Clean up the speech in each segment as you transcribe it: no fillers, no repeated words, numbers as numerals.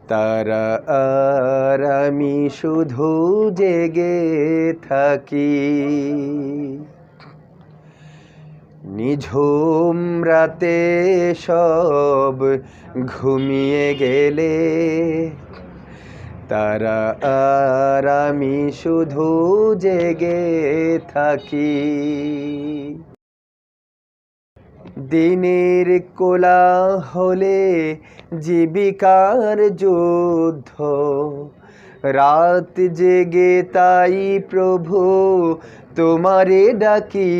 তারা আর আমি শুধু জেগে থাকি। নিঝুম রাতে সব ঘুমিয়ে গেলে তারা আর আমি শুধু জেগে থাকি। দিনের কোলাহলে জীবিকার যুদ্ধ, রাত জেগে তাই প্রভু তোমারে ডাকি।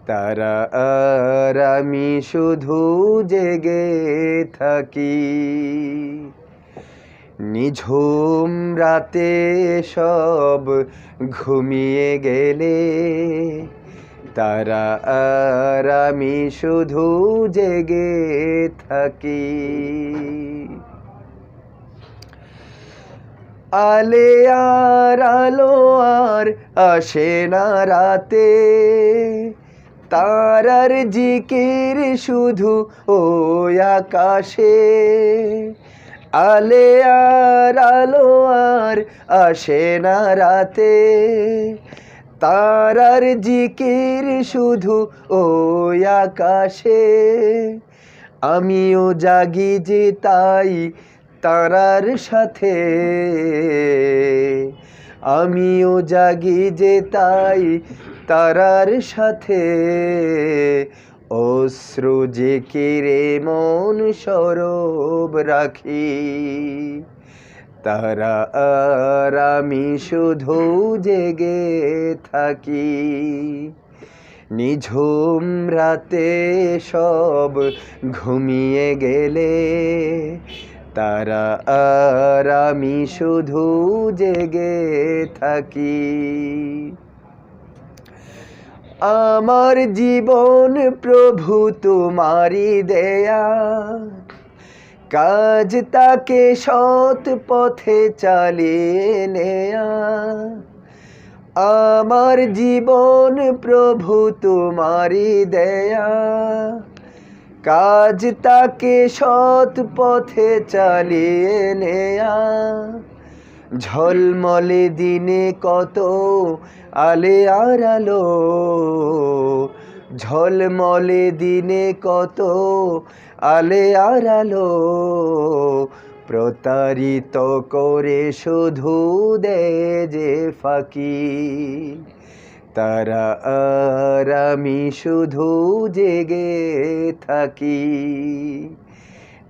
তারা আর আমি শুধু জেগে থাকি। নিঝুম রাতে সব ঘুমিয়ে গেলে তারা আর আমি শুধু জেগে থাকি। আলে আর আলো আর আসে না রাতে, তারার জিকির শুধু ওই আকাশে। আলে আর আলো আর আসে না রাতে, তারার জিকির শুধু ওই আকাশে। আমিও জাগি যে তাই তারার সাথে, আমিও জাগি যে তাই তারার সাথে। অশ্রু জিকিরে মন সরব রাখি। তারা আর আমি শুধু জেগে থাকি। নিঝুম রাতে সব ঘুমিয়ে গেলে তারা আর আমি শুধু জেগে থাকি। আমার জীবন প্রভু তোমারই দেয়া, কাজ তাকে সৎ পথে চালিয়ে নেয়া। আমার জীবন প্রভু তোমারই দেয়া, কাজ তাকে সৎ পথে চালিয়ে নেয়া। ঝলমলে দিনে কত আলে আর আলো, ঝলমলে দিনে কত আলে আর আলো। প্রতারিত করে শুধু দেয় যে ফাঁকি। তারা আর আমি শুধু জেগে থাকি।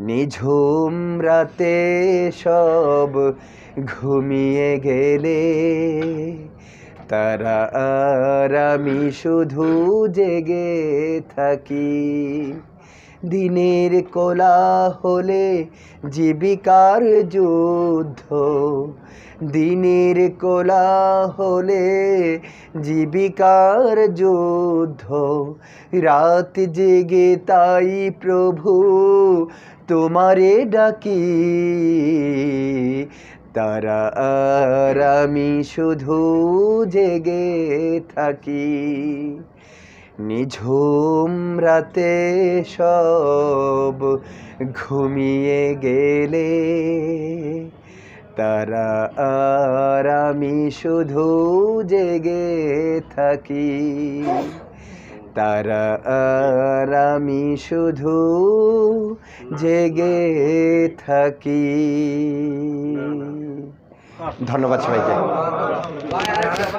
নিঝুম রাতে সব ঘুমিয়ে গেলে তারা আর আমি শুধু জেগে থাকি। দিনের কোলাহলে জীবিকার যুদ্ধ, দিনের কোলাহলে জীবিকার যুদ্ধ। রাত জেগে তাই প্রভু তোমারে ডাকি। তারা আর আমি শুধু জেগে থাকি। নিঝুম রাতে সব ঘুমিয়ে গেলে তারা আর আমি শুধু জেগে থাকি। তারা আর আমি শুধু জেগে থাকি। ধন্যবাদ সবাইকে।